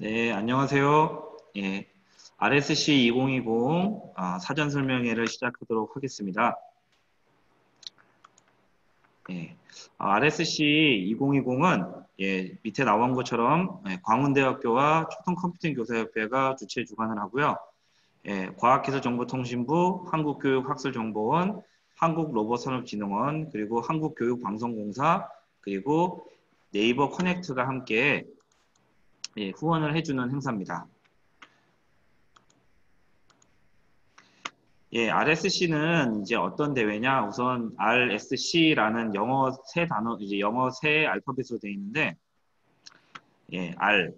네, 안녕하세요. 예, RSC 2020 사전 설명회를 시작하도록 하겠습니다. 예, RSC 2020은 밑에 나온 것처럼 광운대학교와 초등컴퓨팅교사협회가 주최 주관을 하고요. 과학기술정보통신부, 한국교육학술정보원, 한국로봇산업진흥원, 그리고 한국교육방송공사, 그리고 네이버 커넥트가 함께 후원을 해주는 행사입니다. RSC는 이제 어떤 대회냐? 우선 RSC라는 영어 세 단어, 이제 영어 세 알파벳으로 되어 있는데, R,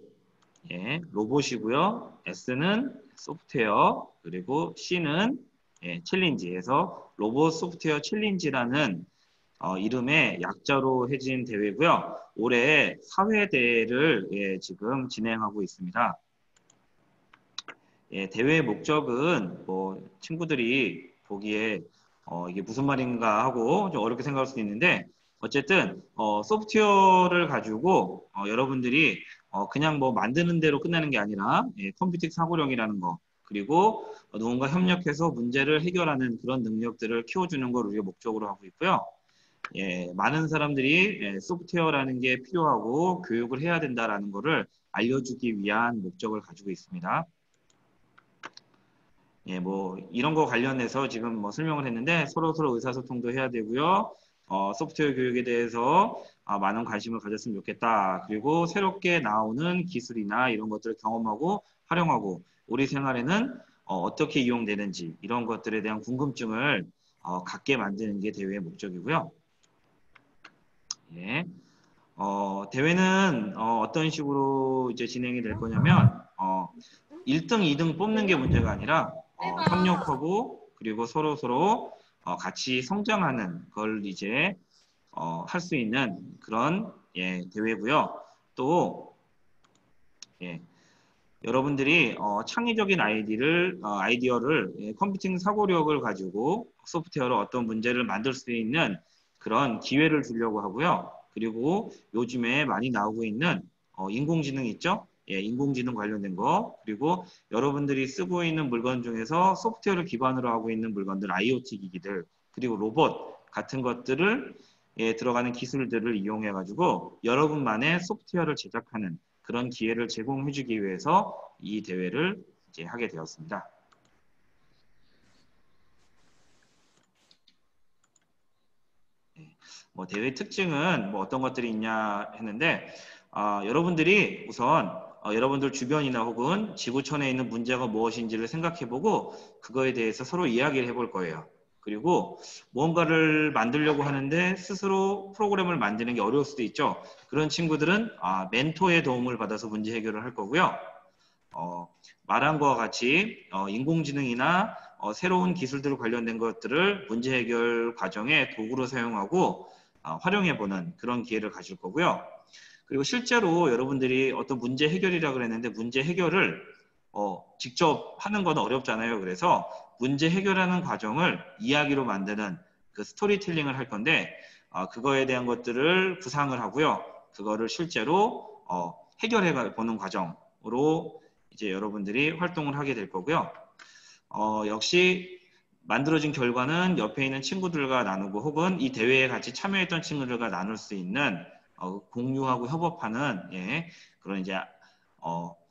로봇이고요. S는 소프트웨어, 그리고 C는 챌린지에서 로봇 소프트웨어 챌린지라는 이름의 약자로 해진 대회고요. 올해 사회대회를 지금 진행하고 있습니다. 대회의 목적은 뭐 친구들이 보기에 이게 무슨 말인가 하고 좀 어렵게 생각할 수도 있는데 어쨌든 소프트웨어를 가지고 여러분들이 그냥 뭐 만드는 대로 끝나는 게 아니라 컴퓨팅 사고력이라는 거 그리고 누군가 협력해서 문제를 해결하는 그런 능력들을 키워주는 걸 우리가 목적으로 하고 있고요. 많은 사람들이 소프트웨어라는 게 필요하고 교육을 해야 된다라는 거를 알려주기 위한 목적을 가지고 있습니다. 뭐 이런 거 관련해서 지금 뭐 설명을 했는데 서로 의사소통도 해야 되고요. 소프트웨어 교육에 대해서 많은 관심을 가졌으면 좋겠다. 그리고 새롭게 나오는 기술이나 이런 것들을 경험하고 활용하고 우리 생활에는 어떻게 이용되는지 이런 것들에 대한 궁금증을 갖게 만드는 게 대회의 목적이고요. 대회는 어떤 식으로 이제 진행이 될 거냐면 1등, 2등 뽑는 게 문제가 아니라 협력하고 그리고 서로 같이 성장하는 걸 이제 할 수 있는 그런 대회고요. 또 여러분들이 창의적인 아이디어를 컴퓨팅 사고력을 가지고 소프트웨어로 어떤 문제를 만들 수 있는 그런 기회를 주려고 하고요. 그리고 요즘에 많이 나오고 있는 인공지능 있죠? 인공지능 관련된 거 그리고 여러분들이 쓰고 있는 물건 중에서 소프트웨어를 기반으로 하고 있는 물건들 IoT 기기들 그리고 로봇 같은 것들을 들어가는 기술들을 이용해 가지고 여러분만의 소프트웨어를 제작하는 그런 기회를 제공해주기 위해서 이 대회를 이제 하게 되었습니다. 뭐 대회 특징은 뭐 어떤 것들이 있냐 했는데 여러분들이 우선 여러분들 주변이나 혹은 지구촌에 있는 문제가 무엇인지를 생각해보고 그거에 대해서 서로 이야기를 해볼 거예요. 그리고 무언가를 만들려고 하는데 스스로 프로그램을 만드는 게 어려울 수도 있죠. 그런 친구들은 멘토의 도움을 받아서 문제 해결을 할 거고요. 말한 것과 같이 인공지능이나 새로운 기술들 관련된 것들을 문제 해결 과정에 도구로 사용하고 활용해보는 그런 기회를 가질 거고요. 그리고 실제로 여러분들이 어떤 문제 해결이라고 그랬는데 문제 해결을 직접 하는 건 어렵잖아요. 그래서 문제 해결하는 과정을 이야기로 만드는 그 스토리텔링을 할 건데 그거에 대한 것들을 구상을 하고요. 그거를 실제로 해결해 보는 과정으로 이제 여러분들이 활동을 하게 될 거고요. 역시 만들어진 결과는 옆에 있는 친구들과 나누고 혹은 이 대회에 같이 참여했던 친구들과 나눌 수 있는 공유하고 협업하는 그런 이제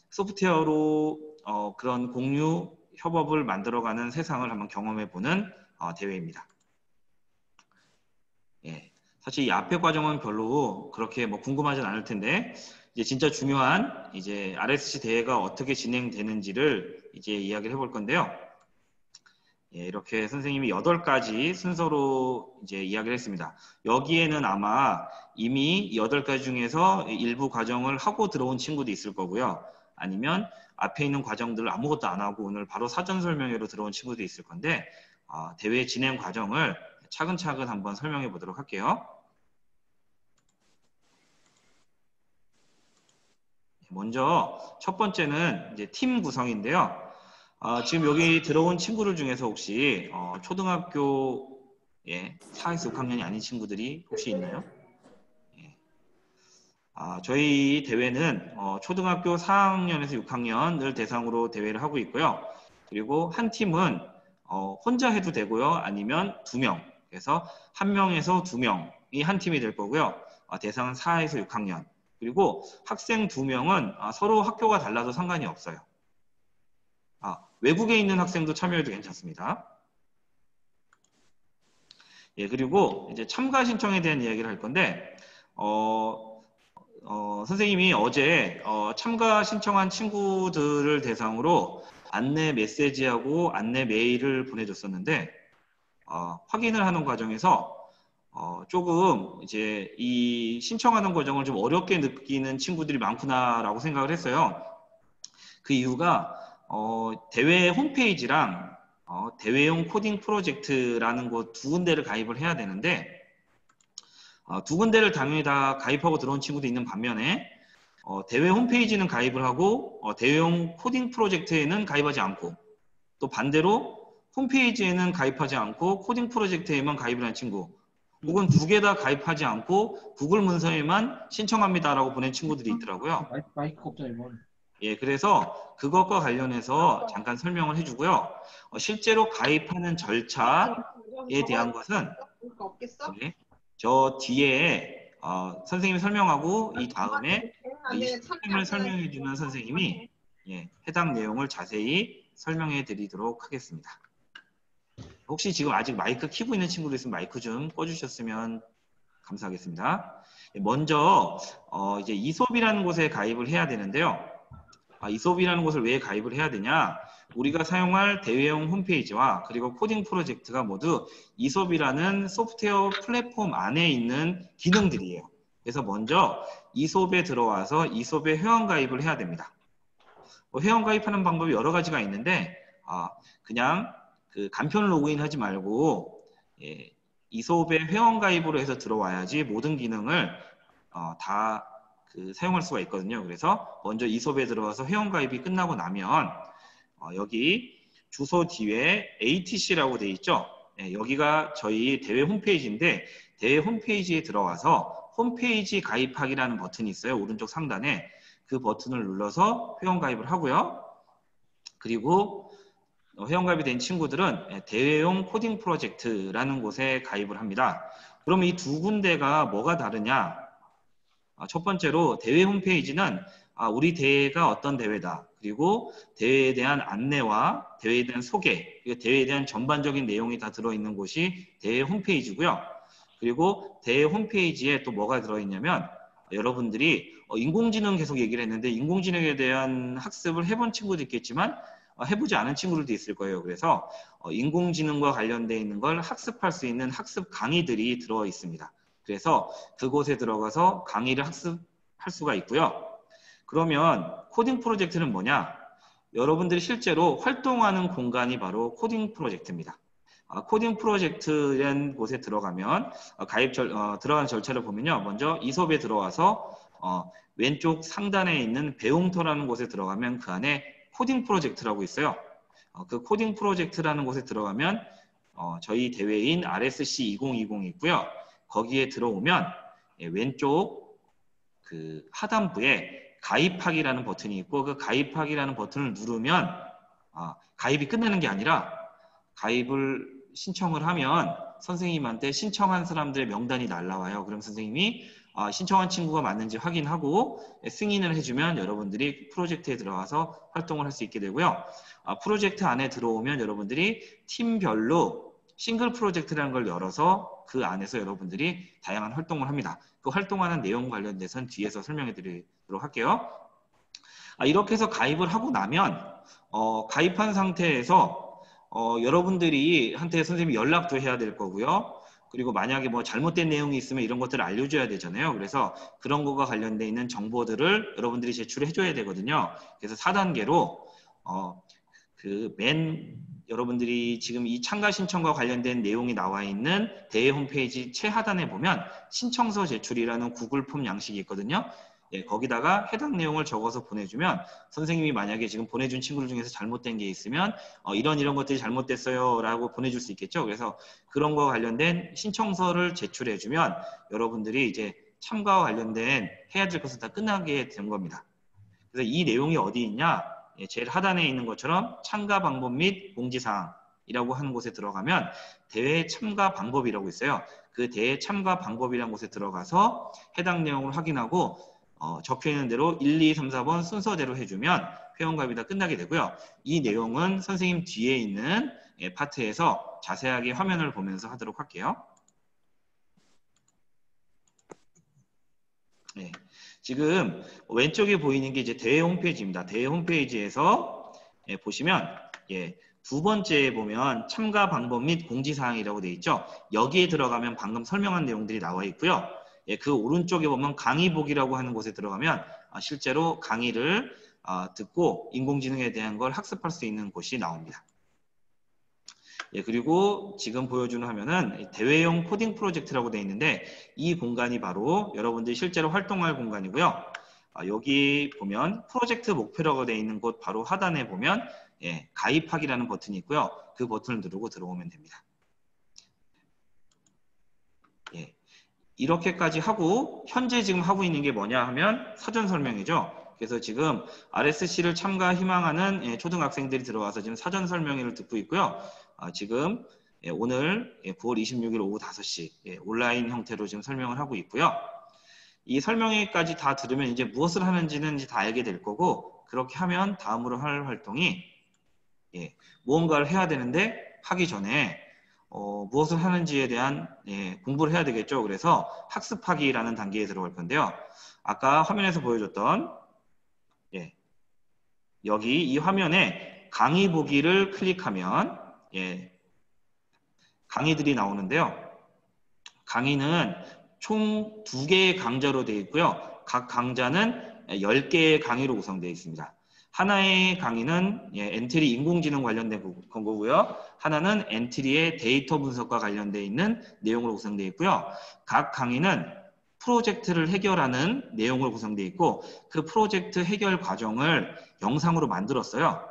소프트웨어로 그런 공유 협업을 만들어가는 세상을 한번 경험해보는 대회입니다. 사실 이 앞에 과정은 별로 그렇게 뭐 궁금하진 않을 텐데 이제 진짜 중요한 이제 RSC 대회가 어떻게 진행되는지를 이제 이야기를 해볼 건데요. 이렇게 선생님이 8가지 순서로 이제 이야기를 했습니다. 여기에는 아마 이미 8가지 중에서 일부 과정을 하고 들어온 친구도 있을 거고요. 아니면 앞에 있는 과정들을 아무것도 안 하고 오늘 바로 사전 설명회로 들어온 친구도 있을 건데 대회 진행 과정을 차근차근 한번 설명해 보도록 할게요. 먼저 첫 번째는 이제 팀 구성인데요. 지금 여기 들어온 친구들 중에서 혹시 초등학교 4에서 6학년이 아닌 친구들이 혹시 있나요? 저희 대회는 초등학교 4학년에서 6학년을 대상으로 대회를 하고 있고요. 그리고 한 팀은 혼자 해도 되고요. 아니면 2명. 그래서 1명에서 2명이 한 팀이 될 거고요. 대상은 4에서 6학년. 그리고 학생 2명은 서로 학교가 달라도 상관이 없어요. 외국에 있는 학생도 참여해도 괜찮습니다. 예, 그리고 이제 참가 신청에 대한 이야기를 할 건데, 선생님이 어제 참가 신청한 친구들을 대상으로 안내 메시지하고 안내 메일을 보내줬었는데, 확인을 하는 과정에서 조금 이제 이 신청하는 과정을 좀 어렵게 느끼는 친구들이 많구나라고 생각을 했어요. 그 이유가 대회 홈페이지랑 대회용 코딩 프로젝트라는 곳 2군데를 가입을 해야 되는데 2군데를 당연히 다 가입하고 들어온 친구도 있는 반면에 대회 홈페이지는 가입을 하고 대회용 코딩 프로젝트에는 가입하지 않고 또 반대로 홈페이지에는 가입하지 않고 코딩 프로젝트에만 가입을 한 친구 혹은 2개 다 가입하지 않고 구글 문서에만 신청합니다라고 보낸 친구들이 있더라고요. 마이크가 없잖아 이건. 예, 그래서 그것과 관련해서 잠깐 설명을 해주고요. 실제로 가입하는 절차에 대한 것은 네, 저 뒤에 선생님이 설명하고 이 다음에 이 시스템을 설명해주는 선생님이 해당 내용을 자세히 설명해 드리도록 하겠습니다. 혹시 지금 아직 마이크 켜고 있는 친구도 있으면 마이크 좀 꺼주셨으면 감사하겠습니다. 먼저 이제 이솝이라는 곳에 가입을 해야 되는데요. 이솝이라는 곳을 왜 가입을 해야 되냐? 우리가 사용할 대회용 홈페이지와 그리고 코딩 프로젝트가 모두 이솝이라는 소프트웨어 플랫폼 안에 있는 기능들이에요. 그래서 먼저 이솝에 들어와서 이솝에 회원가입을 해야 됩니다. 회원가입하는 방법이 여러 가지가 있는데 그냥 그 간편 로그인 하지 말고 이솝에 회원가입으로 해서 들어와야지 모든 기능을 다 사용할 수가 있거든요. 그래서 먼저 이솝에 들어와서 회원가입이 끝나고 나면 여기 주소 뒤에 ATC라고 되어 있죠. 여기가 저희 대회 홈페이지인데 대회 홈페이지에 들어와서 홈페이지 가입하기라는 버튼이 있어요. 오른쪽 상단에 그 버튼을 눌러서 회원가입을 하고요. 그리고 회원가입이 된 친구들은 대회용 코딩 프로젝트라는 곳에 가입을 합니다. 그러면 이 2군데가 뭐가 다르냐? 첫 번째로 대회 홈페이지는 우리 대회가 어떤 대회다. 그리고 대회에 대한 안내와 대회에 대한 소개, 그리고 대회에 대한 전반적인 내용이 다 들어있는 곳이 대회 홈페이지고요. 그리고 대회 홈페이지에 또 뭐가 들어있냐면 여러분들이 인공지능 계속 얘기를 했는데 인공지능에 대한 학습을 해본 친구도 있겠지만 해보지 않은 친구들도 있을 거예요. 그래서 인공지능과 관련되어 있는 걸 학습할 수 있는 학습 강의들이 들어 있습니다. 그래서 그곳에 들어가서 강의를 학습할 수가 있고요. 그러면 코딩 프로젝트는 뭐냐? 여러분들이 실제로 활동하는 공간이 바로 코딩 프로젝트입니다. 코딩 프로젝트라는 곳에 들어가면 들어가는 절차를 보면요. 먼저 이솝에 들어와서 왼쪽 상단에 있는 배움터라는 곳에 들어가면 그 안에 코딩 프로젝트라고 있어요. 그 코딩 프로젝트라는 곳에 들어가면 저희 대회인 RSC 2020이 있고요. 거기에 들어오면 왼쪽 그 하단부에 가입하기라는 버튼이 있고 그 가입하기라는 버튼을 누르면 가입이 끝나는 게 아니라 가입을 신청을 하면 선생님한테 신청한 사람들의 명단이 날라와요. 그럼 선생님이 신청한 친구가 맞는지 확인하고 승인을 해주면 여러분들이 프로젝트에 들어가서 활동을 할 수 있게 되고요. 프로젝트 안에 들어오면 여러분들이 팀별로 싱글 프로젝트라는 걸 열어서 그 안에서 여러분들이 다양한 활동을 합니다. 그 활동하는 내용 관련돼서는 뒤에서 설명해 드리도록 할게요. 이렇게 해서 가입을 하고 나면 가입한 상태에서 여러분들이 한테 선생님이 연락도 해야 될 거고요. 그리고 만약에 뭐 잘못된 내용이 있으면 이런 것들을 알려줘야 되잖아요. 그래서 그런 거가 관련돼 있는 정보들을 여러분들이 제출해 줘야 되거든요. 그래서 4단계로 여러분들이 지금 이 참가 신청과 관련된 내용이 나와 있는 대회 홈페이지 최하단에 보면 신청서 제출이라는 구글 폼 양식이 있거든요. 거기다가 해당 내용을 적어서 보내주면 선생님이 만약에 지금 보내준 친구들 중에서 잘못된 게 있으면 이런 것들이 잘못됐어요 라고 보내줄 수 있겠죠. 그래서 그런 거와 관련된 신청서를 제출해주면 여러분들이 이제 참가와 관련된 해야 될 것은 다 끝나게 된 겁니다. 그래서 이 내용이 어디 있냐? 제일 하단에 있는 것처럼 참가 방법 및 공지사항이라고 하는 곳에 들어가면 대회 참가 방법이라고 있어요. 그 대회 참가 방법이라는 곳에 들어가서 해당 내용을 확인하고 적혀 있는 대로 1, 2, 3, 4번 순서대로 해주면 회원가입이 다 끝나게 되고요. 이 내용은 선생님 뒤에 있는 파트에서 자세하게 화면을 보면서 하도록 할게요. 네. 지금 왼쪽에 보이는 게 이제 대회 홈페이지입니다. 대회 홈페이지에서 보시면 두 번째에 보면 참가 방법 및 공지사항이라고 되어 있죠. 여기에 들어가면 방금 설명한 내용들이 나와 있고요. 그 오른쪽에 보면 강의 보기라고 하는 곳에 들어가면 실제로 강의를 듣고 인공지능에 대한 걸 학습할 수 있는 곳이 나옵니다. 그리고 지금 보여주는 화면은 대회용 코딩 프로젝트라고 되어 있는데 이 공간이 바로 여러분들이 실제로 활동할 공간이고요. 여기 보면 프로젝트 목표라고 되어 있는 곳 바로 하단에 보면 가입하기라는 버튼이 있고요. 그 버튼을 누르고 들어오면 됩니다. 이렇게까지 하고 현재 지금 하고 있는 게 뭐냐 하면 사전 설명이죠. 그래서 지금 RSC를 참가 희망하는 초등학생들이 들어와서 지금 사전 설명회를 듣고 있고요. 지금 오늘 9월 26일 오후 5시 온라인 형태로 지금 설명을 하고 있고요. 이 설명회까지 다 들으면 이제 무엇을 하는지는 이제 다 알게 될 거고 그렇게 하면 다음으로 할 활동이 무언가를 해야 되는데 하기 전에 무엇을 하는지에 대한 공부를 해야 되겠죠. 그래서 학습하기라는 단계에 들어갈 건데요. 아까 화면에서 보여줬던 여기 이 화면에 강의 보기를 클릭하면 강의들이 나오는데요. 강의는 총 2개의 강좌로 되어 있고요. 각 강좌는 10개의 강의로 구성되어 있습니다. 하나의 강의는 엔트리 인공지능 관련된 거고요. 하나는 엔트리의 데이터 분석과 관련되어 있는 내용으로 구성되어 있고요. 각 강의는 프로젝트를 해결하는 내용으로 구성되어 있고 그 프로젝트 해결 과정을 영상으로 만들었어요.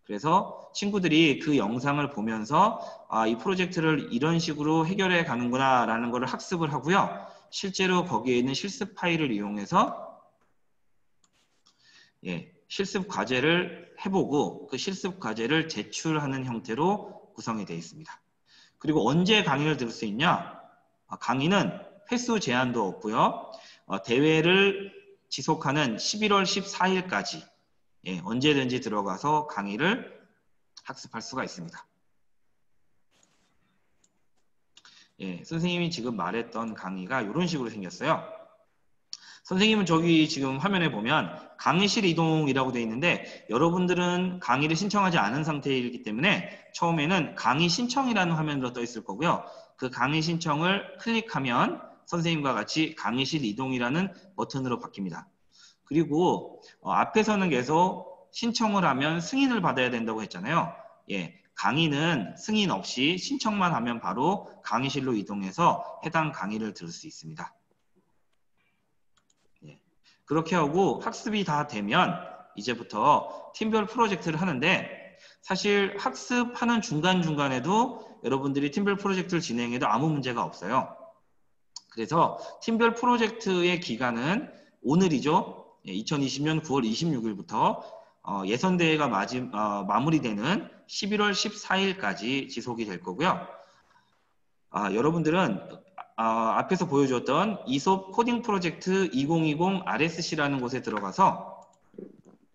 그래서 친구들이 그 영상을 보면서 이 프로젝트를 이런 식으로 해결해 가는구나 라는 것을 학습을 하고요. 실제로 거기에 있는 실습 파일을 이용해서 실습 과제를 해보고 그 실습 과제를 제출하는 형태로 구성이 되어 있습니다. 그리고 언제 강의를 들을 수 있냐? 강의는 횟수 제한도 없고요. 대회를 지속하는 11월 14일까지 언제든지 들어가서 강의를 학습할 수가 있습니다. 선생님이 지금 말했던 강의가 이런 식으로 생겼어요. 선생님은 저기 지금 화면에 보면 강의실 이동이라고 되어 있는데 여러분들은 강의를 신청하지 않은 상태이기 때문에 처음에는 강의 신청이라는 화면으로 떠 있을 거고요. 그 강의 신청을 클릭하면 선생님과 같이 강의실 이동이라는 버튼으로 바뀝니다. 그리고 앞에서는 계속 신청을 하면 승인을 받아야 된다고 했잖아요. 강의는 승인 없이 신청만 하면 바로 강의실로 이동해서 해당 강의를 들을 수 있습니다. 그렇게 하고 학습이 다 되면 이제부터 팀별 프로젝트를 하는데 사실 학습하는 중간중간에도 여러분들이 팀별 프로젝트를 진행해도 아무 문제가 없어요. 그래서 팀별 프로젝트의 기간은 오늘이죠. 2020년 9월 26일부터 예선대회가 마무리되는 11월 14일까지 지속이 될 거고요. 여러분들은 앞에서 보여주었던 이솝 코딩 프로젝트 2020 RSC라는 곳에 들어가서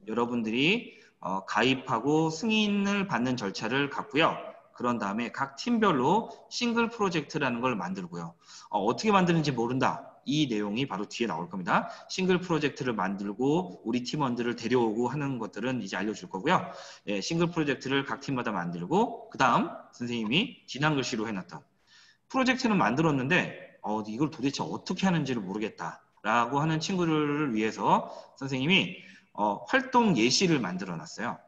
여러분들이 가입하고 승인을 받는 절차를 갖고요. 그런 다음에 각 팀별로 싱글 프로젝트라는 걸 만들고요. 어떻게 만드는지 모른다. 이 내용이 바로 뒤에 나올 겁니다. 싱글 프로젝트를 만들고 우리 팀원들을 데려오고 하는 것들은 이제 알려줄 거고요. 싱글 프로젝트를 각 팀마다 만들고 그 다음 선생님이 진한 글씨로 해놨던 프로젝트는 만들었는데 이걸 도대체 어떻게 하는지를 모르겠다 라고 하는 친구들을 위해서 선생님이 활동 예시를 만들어 놨어요.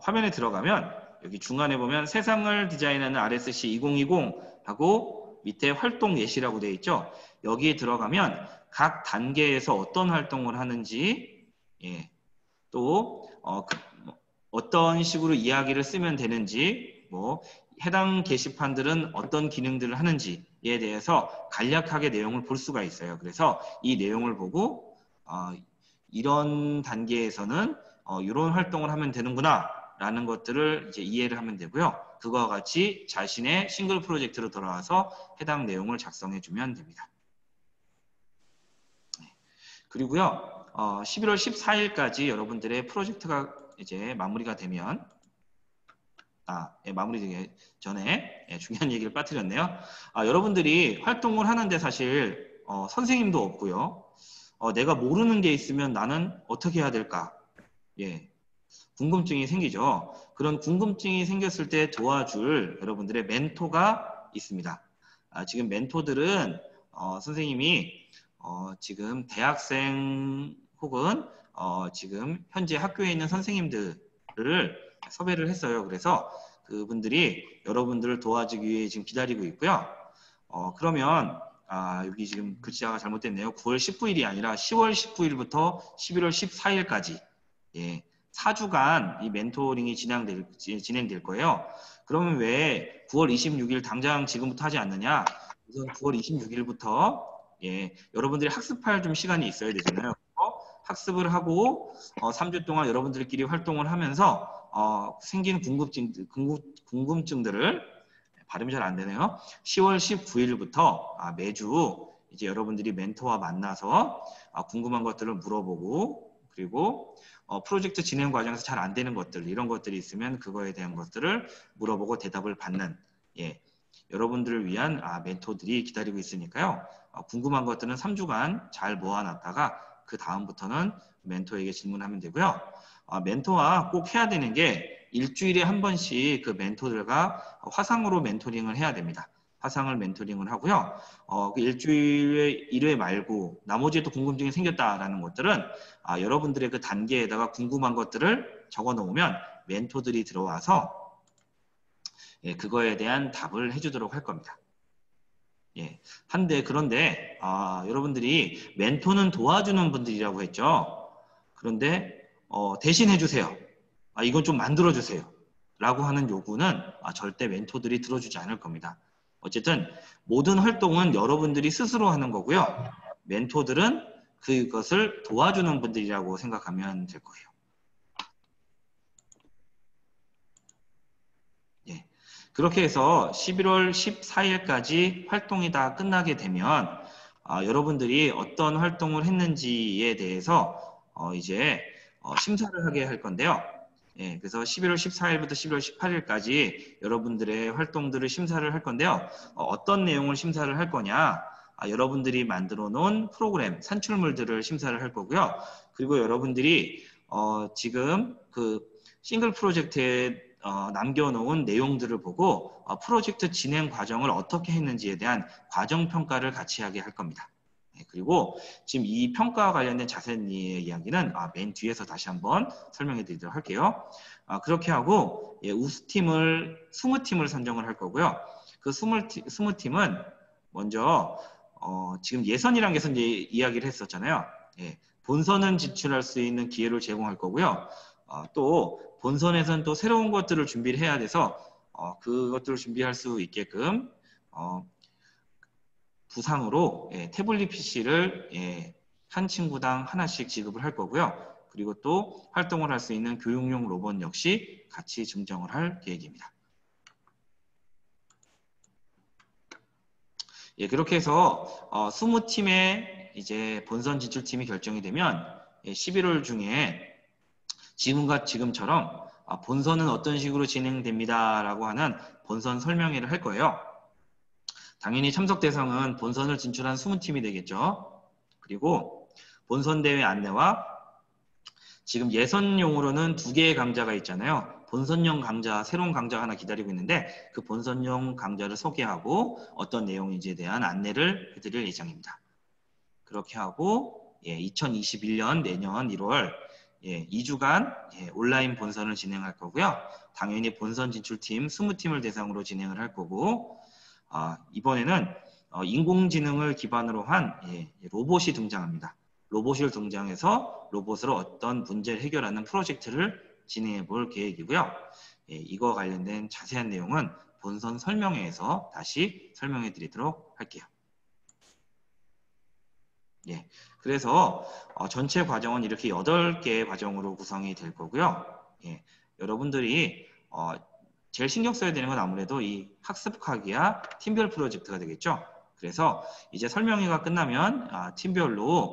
화면에 들어가면 여기 중간에 보면 세상을 디자인하는 RSC 2020 하고 밑에 활동 예시라고 되어 있죠. 여기에 들어가면 각 단계에서 어떤 활동을 하는지 또 어떤 식으로 이야기를 쓰면 되는지 해당 게시판들은 어떤 기능들을 하는지에 대해서 간략하게 내용을 볼 수가 있어요. 그래서 이 내용을 보고 이런 단계에서는 이런 활동을 하면 되는구나 라는 것들을 이제 이해를 하면 되고요. 그거와 같이 자신의 싱글 프로젝트로 돌아와서 해당 내용을 작성해 주면 됩니다. 그리고요, 11월 14일까지 여러분들의 프로젝트가 이제 마무리가 되면, 마무리되기 전에 중요한 얘기를 빠뜨렸네요. 여러분들이 활동을 하는데 사실 선생님도 없고요. 내가 모르는 게 있으면 나는 어떻게 해야 될까? 궁금증이 생기죠. 그런 궁금증이 생겼을 때 도와줄 여러분들의 멘토가 있습니다. 지금 멘토들은 선생님이 지금 대학생 혹은 지금 현재 학교에 있는 선생님들을 섭외를 했어요. 그래서 그분들이 여러분들을 도와주기 위해 지금 기다리고 있고요. 그러면 여기 지금 글자가 잘못됐네요. 9월 19일이 아니라 10월 19일부터 11월 14일까지 4주간 이 멘토링이 진행될 거예요. 그러면 왜 9월 26일 당장 지금부터 하지 않느냐? 우선 9월 26일부터 여러분들이 학습할 좀 시간이 있어야 되잖아요. 학습을 하고 3주 동안 여러분들끼리 활동을 하면서 생긴 궁금증들을 발음이 잘 안 되네요. 10월 19일부터 매주 이제 여러분들이 멘토와 만나서 궁금한 것들을 물어보고 그리고 프로젝트 진행 과정에서 잘 안 되는 것들 이런 것들이 있으면 그거에 대한 것들을 물어보고 대답을 받는 여러분들을 위한 멘토들이 기다리고 있으니까요. 궁금한 것들은 3주간 잘 모아놨다가 그 다음부터는 멘토에게 질문하면 되고요. 멘토와 꼭 해야 되는 게 일주일에 한 번씩 그 멘토들과 화상으로 멘토링을 해야 됩니다. 화상을 멘토링을 하고요. 그 일주일에 1회 말고 나머지에 또 궁금증이 생겼다라는 것들은 여러분들의 그 단계에다가 궁금한 것들을 적어 놓으면 멘토들이 들어와서 그거에 대한 답을 해주도록 할 겁니다. 그런데 여러분들이 멘토는 도와주는 분들이라고 했죠. 그런데 대신 해주세요. 이건 좀 만들어주세요. 라고 하는 요구는 절대 멘토들이 들어주지 않을 겁니다. 어쨌든 모든 활동은 여러분들이 스스로 하는 거고요. 멘토들은 그것을 도와주는 분들이라고 생각하면 될 거예요. 그렇게 해서 11월 14일까지 활동이 다 끝나게 되면 여러분들이 어떤 활동을 했는지에 대해서 이제 심사를 하게 할 건데요. 그래서 11월 14일부터 11월 18일까지 여러분들의 활동들을 심사를 할 건데요. 어떤 내용을 심사를 할 거냐? 여러분들이 만들어 놓은 프로그램, 산출물들을 심사를 할 거고요. 그리고 여러분들이 지금 그 싱글 프로젝트에 남겨놓은 내용들을 보고 프로젝트 진행 과정을 어떻게 했는지에 대한 과정 평가를 같이 하게 할 겁니다. 그리고 지금 이 평가와 관련된 자세한 이야기는 맨 뒤에서 다시 한번 설명해 드리도록 할게요. 그렇게 하고 우수팀을 20팀을 선정을 할 거고요. 그 20팀은 먼저 지금 예선이라는 게서 이제 이야기를 했었잖아요. 본선은 진출할 수 있는 기회를 제공할 거고요. 또 본선에서는 또 새로운 것들을 준비를 해야 돼서 그것들을 준비할 수 있게끔 부상으로 태블릿 PC를 한 친구당 하나씩 지급을 할 거고요. 그리고 또 활동을 할 수 있는 교육용 로봇 역시 같이 증정을 할 계획입니다. 그렇게 해서 20팀의 이제 본선 진출팀이 결정이 되면 11월 중에 지금처럼 본선은 어떤 식으로 진행됩니다라고 하는 본선 설명회를 할 거예요. 당연히 참석 대상은 본선을 진출한 20팀이 되겠죠. 그리고 본선 대회 안내와 지금 예선용으로는 2개의 강좌가 있잖아요. 본선용 강좌, 새로운 강좌가 하나 기다리고 있는데 그 본선용 강좌를 소개하고 어떤 내용인지에 대한 안내를 해드릴 예정입니다. 그렇게 하고 2021년 내년 1월 2주간 온라인 본선을 진행할 거고요. 당연히 본선 진출팀 20팀을 대상으로 진행을 할 거고 이번에는 인공지능을 기반으로 한 로봇이 등장합니다. 로봇이 등장해서 로봇으로 어떤 문제를 해결하는 프로젝트를 진행해 볼 계획이고요. 이거 관련된 자세한 내용은 본선 설명회에서 다시 설명해 드리도록 할게요. 예, 그래서 전체 과정은 이렇게 8개의 과정으로 구성이 될 거고요. 예, 여러분들이 제일 신경 써야 되는 건 아무래도 이 학습하기야 팀별 프로젝트가 되겠죠. 그래서 이제 설명회가 끝나면 팀별로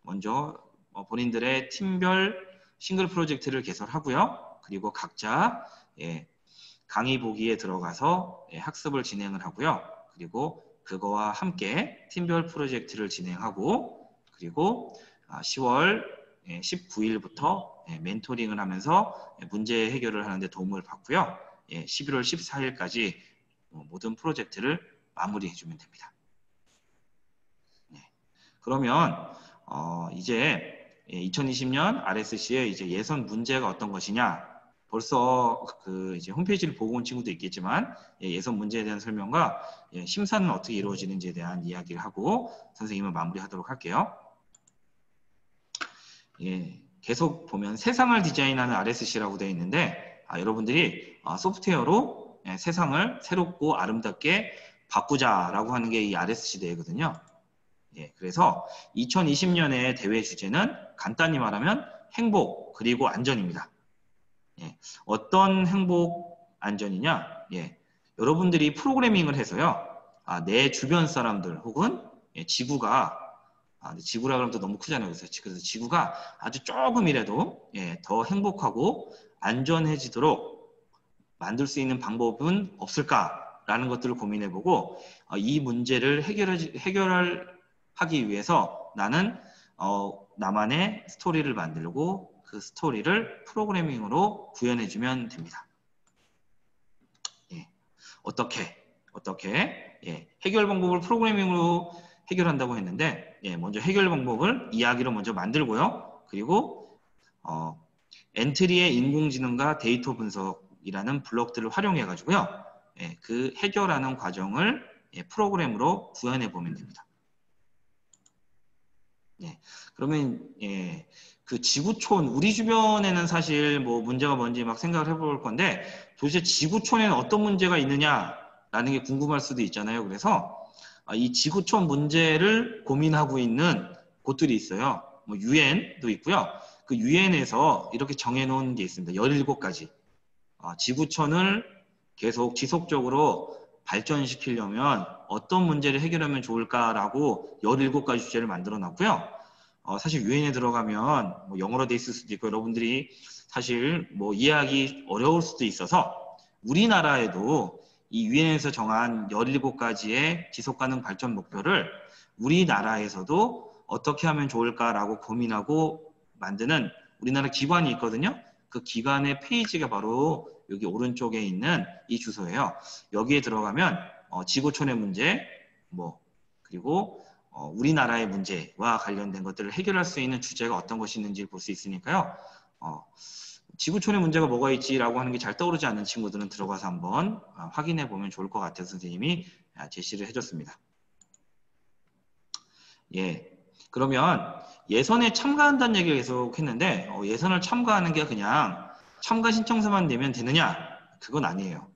먼저 본인들의 팀별 싱글 프로젝트를 개설하고요. 그리고 각자 강의 보기에 들어가서 학습을 진행을 하고요. 그리고 그거와 함께 팀별 프로젝트를 진행하고 그리고 10월 19일부터 멘토링을 하면서 문제 해결을 하는데 도움을 받고요. 11월 14일까지 모든 프로젝트를 마무리해주면 됩니다. 그러면 이제 2020년 RSC의 이제 예선 문제가 어떤 것이냐? 벌써 이제 홈페이지를 보고 온 친구도 있겠지만 예선 문제에 대한 설명과 심사는 어떻게 이루어지는지에 대한 이야기를 하고 선생님은 마무리하도록 할게요. 계속 보면 세상을 디자인하는 RSC라고 되어 있는데 여러분들이 소프트웨어로 세상을 새롭고 아름답게 바꾸자라고 하는 게 이 RSC 대회거든요. 그래서 2020년의 대회 주제는 간단히 말하면 행복 그리고 안전입니다. 어떤 행복 안전이냐? 여러분들이 프로그래밍을 해서요. 내 주변 사람들 혹은 지구가 지구라 그러면 또 너무 크잖아요. 그래서 지구가 아주 조금이라도 더 행복하고 안전해지도록 만들 수 있는 방법은 없을까라는 것들을 고민해보고 이 문제를 해결하기 위해서 나는 나만의 스토리를 만들고 그 스토리를 프로그래밍으로 구현해주면 됩니다. 어떻게 해결 방법을 프로그래밍으로 해결한다고 했는데 먼저 해결 방법을 이야기로 먼저 만들고요. 그리고 엔트리의 인공지능과 데이터 분석이라는 블록들을 활용해 가지고요. 그 해결하는 과정을 프로그램으로 구현해 보면 됩니다. 그러면 그 지구촌 우리 주변에는 사실 뭐 문제가 뭔지 막 생각을 해볼 건데 도대체 지구촌에는 어떤 문제가 있느냐라는 게 궁금할 수도 있잖아요. 그래서 이 지구촌 문제를 고민하고 있는 곳들이 있어요. 뭐 UN도 있고요. 그 UN에서 이렇게 정해놓은 게 있습니다. 17가지. 지구촌을 계속 지속적으로 발전시키려면 어떤 문제를 해결하면 좋을까라고 17가지 주제를 만들어 놨고요. 사실 유엔에 들어가면 뭐 영어로 돼 있을 수도 있고 여러분들이 사실 뭐 이해하기 어려울 수도 있어서 우리나라에도 이 유엔에서 정한 17가지의 지속가능 발전 목표를 우리나라에서도 어떻게 하면 좋을까라고 고민하고 만드는 우리나라 기관이 있거든요. 그 기관의 페이지가 바로 여기 오른쪽에 있는 이 주소예요. 여기에 들어가면 지구촌의 문제, 그리고 우리나라의 문제와 관련된 것들을 해결할 수 있는 주제가 어떤 것이 있는지 볼 수 있으니까요. 지구촌의 문제가 뭐가 있지라고 하는 게 잘 떠오르지 않는 친구들은 들어가서 한번 확인해 보면 좋을 것 같아서 선생님이 제시를 해줬습니다. 그러면 예선에 참가한다는 얘기를 계속 했는데 예선을 참가하는 게 그냥 참가 신청서만 내면 되느냐? 그건 아니에요.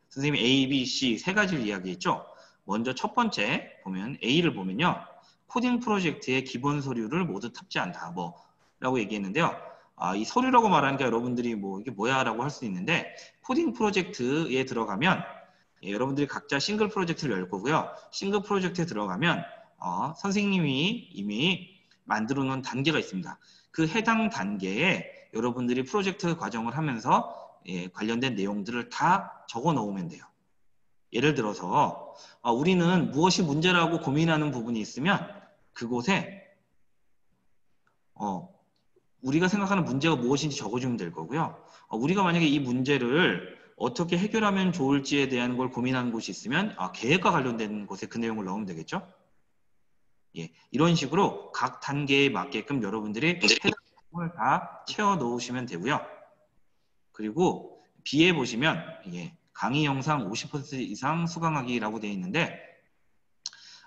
선생님이 A, B, C 세 가지를 이야기했죠. 먼저 첫 번째 보면 A를 보면요. 코딩 프로젝트의 기본 서류를 모두 탑재한다. 라고 얘기했는데요. 이 서류라고 말하니까 여러분들이 이게 뭐야 라고 할 수 있는데 코딩 프로젝트에 들어가면 여러분들이 각자 싱글 프로젝트를 열 거고요. 싱글 프로젝트에 들어가면 선생님이 이미 만들어 놓은 단계가 있습니다. 그 해당 단계에 여러분들이 프로젝트 과정을 하면서 관련된 내용들을 다 적어 놓으면 돼요. 예를 들어서 우리는 무엇이 문제라고 고민하는 부분이 있으면 그곳에 우리가 생각하는 문제가 무엇인지 적어주면 될 거고요. 우리가 만약에 이 문제를 어떻게 해결하면 좋을지에 대한 걸 고민하는 곳이 있으면 계획과 관련된 곳에 그 내용을 넣으면 되겠죠. 이런 식으로 각 단계에 맞게끔 여러분들이 해당 내용을 다 채워 놓으시면 되고요. 그리고 B에 보시면 강의 영상 50% 이상 수강하기라고 되어 있는데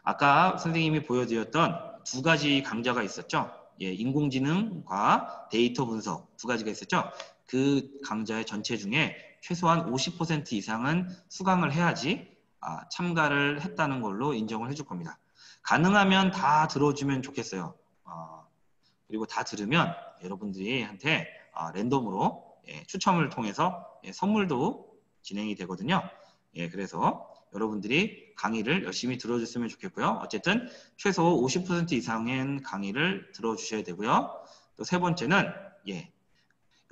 아까 선생님이 보여드렸던 두 가지 강좌가 있었죠. 인공지능과 데이터 분석 두 가지가 있었죠. 그 강좌의 전체 중에 최소한 50% 이상은 수강을 해야지 참가를 했다는 걸로 인정을 해줄 겁니다. 가능하면 다 들어주면 좋겠어요. 그리고 다 들으면 여러분들이 한테 랜덤으로 추첨을 통해서 선물도 진행이 되거든요. 그래서 여러분들이 강의를 열심히 들어줬으면 좋겠고요. 어쨌든 최소 50% 이상의 강의를 들어주셔야 되고요. 또 세 번째는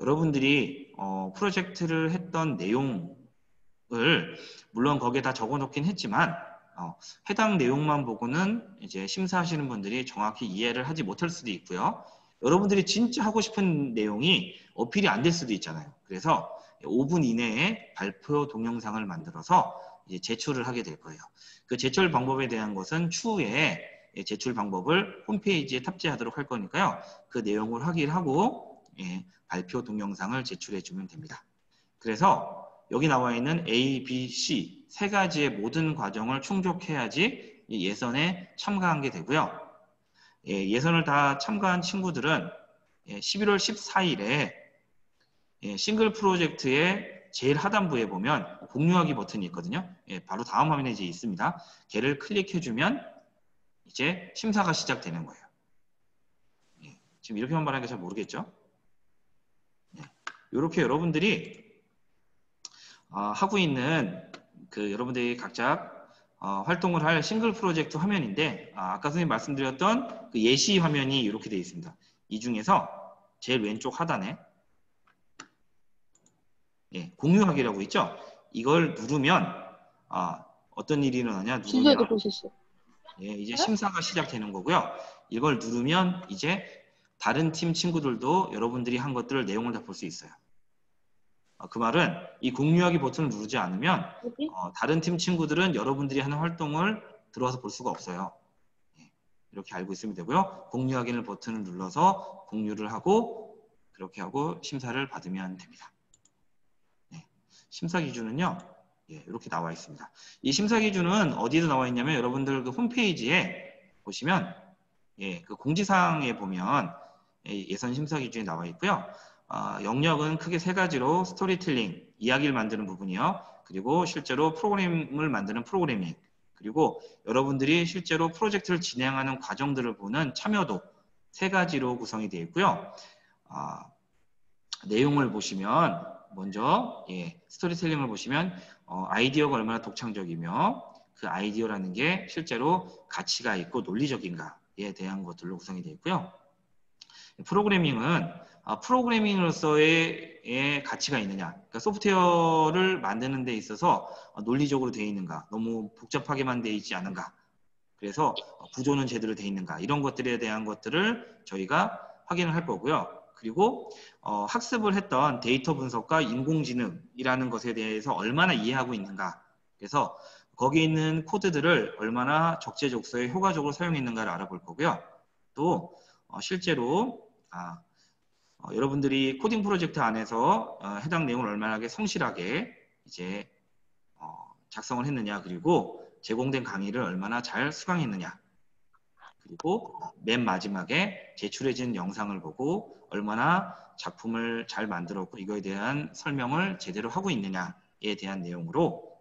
여러분들이 프로젝트를 했던 내용을 물론 거기에 다 적어놓긴 했지만 해당 내용만 보고는 이제 심사하시는 분들이 정확히 이해를 하지 못할 수도 있고요. 여러분들이 진짜 하고 싶은 내용이 어필이 안 될 수도 있잖아요. 그래서 5분 이내에 발표 동영상을 만들어서 이제 제출을 하게 될 거예요. 그 제출 방법에 대한 것은 추후에 제출 방법을 홈페이지에 탑재하도록 할 거니까요. 그 내용을 확인하고 발표 동영상을 제출해 주면 됩니다. 그래서 여기 나와 있는 A, B, C 세 가지의 모든 과정을 충족해야지 예선에 참가한 게 되고요. 예선을 다 참가한 친구들은 11월 14일에 싱글 프로젝트의 제일 하단부에 보면 공유하기 버튼이 있거든요. 바로 다음 화면에 이제 있습니다. 걔를 클릭해주면 이제 심사가 시작되는 거예요. 지금 이렇게만 말하니까 잘 모르겠죠? 이렇게 여러분들이 하고 있는 여러분들이 각자 활동을 할 싱글 프로젝트 화면인데 아까 선생님 말씀드렸던 그 예시 화면이 이렇게 되어 있습니다. 이 중에서 제일 왼쪽 하단에 공유하기라고 있죠. 이걸 누르면 어떤 일이 일어나냐 누르면 이제 심사가 시작되는 거고요. 이걸 누르면 이제 다른 팀 친구들도 여러분들이 한 것들을 내용을 다 볼 수 있어요. 그 말은 이 공유하기 버튼을 누르지 않으면 다른 팀 친구들은 여러분들이 하는 활동을 들어와서 볼 수가 없어요. 이렇게 알고 있으면 되고요. 공유하기를 버튼을 눌러서 공유를 하고 그렇게 하고 심사를 받으면 됩니다. 심사 기준은요. 이렇게 나와 있습니다. 이 심사 기준은 어디서 나와 있냐면 여러분들 그 홈페이지에 보시면 그 공지사항에 보면 예선 심사 기준이 나와 있고요. 영역은 크게 세 가지로 스토리텔링, 이야기를 만드는 부분이요. 그리고 실제로 프로그램을 만드는 프로그래밍, 그리고 여러분들이 실제로 프로젝트를 진행하는 과정들을 보는 참여도 세 가지로 구성이 되어 있고요. 내용을 보시면 먼저 스토리텔링을 보시면 아이디어가 얼마나 독창적이며 그 아이디어라는 게 실제로 가치가 있고 논리적인가에 대한 것들로 구성이 되어 있고요. 프로그래밍은 프로그래밍으로서의 가치가 있느냐, 그러니까 소프트웨어를 만드는 데 있어서 논리적으로 되어 있는가, 너무 복잡하게만 되어 있지 않은가, 그래서 구조는 제대로 되어 있는가, 이런 것들에 대한 것들을 저희가 확인을 할 거고요. 그리고 학습을 했던 데이터 분석과 인공지능이라는 것에 대해서 얼마나 이해하고 있는가, 그래서 거기에 있는 코드들을 얼마나 적재적소에 효과적으로 사용했는가를 알아볼 거고요. 또 실제로 여러분들이 코딩 프로젝트 안에서 해당 내용을 얼마나 성실하게 이제 작성을 했느냐, 그리고 제공된 강의를 얼마나 잘 수강했느냐, 그리고 맨 마지막에 제출해진 영상을 보고 얼마나 작품을 잘 만들었고 이거에 대한 설명을 제대로 하고 있느냐에 대한 내용으로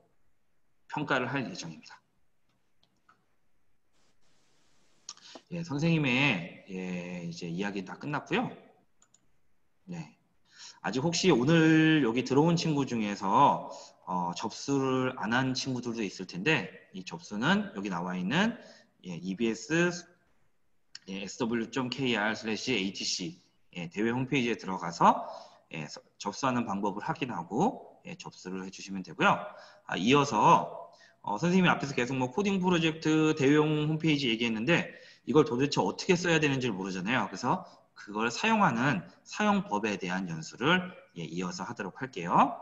평가를 할 예정입니다. 선생님의 이제 이야기 다 끝났고요. 아직 혹시 오늘 여기 들어온 친구 중에서 접수를 안 한 친구들도 있을 텐데 이 접수는 여기 나와 있는 EBS sw.kr/atc 대회 홈페이지에 들어가서 접수하는 방법을 확인하고 접수를 해주시면 되고요. 이어서 선생님이 앞에서 계속 뭐 코딩 프로젝트 대회용 홈페이지 얘기했는데 이걸 도대체 어떻게 써야 되는지 모르잖아요. 그래서 그걸 사용하는 사용법에 대한 연수를 이어서 하도록 할게요.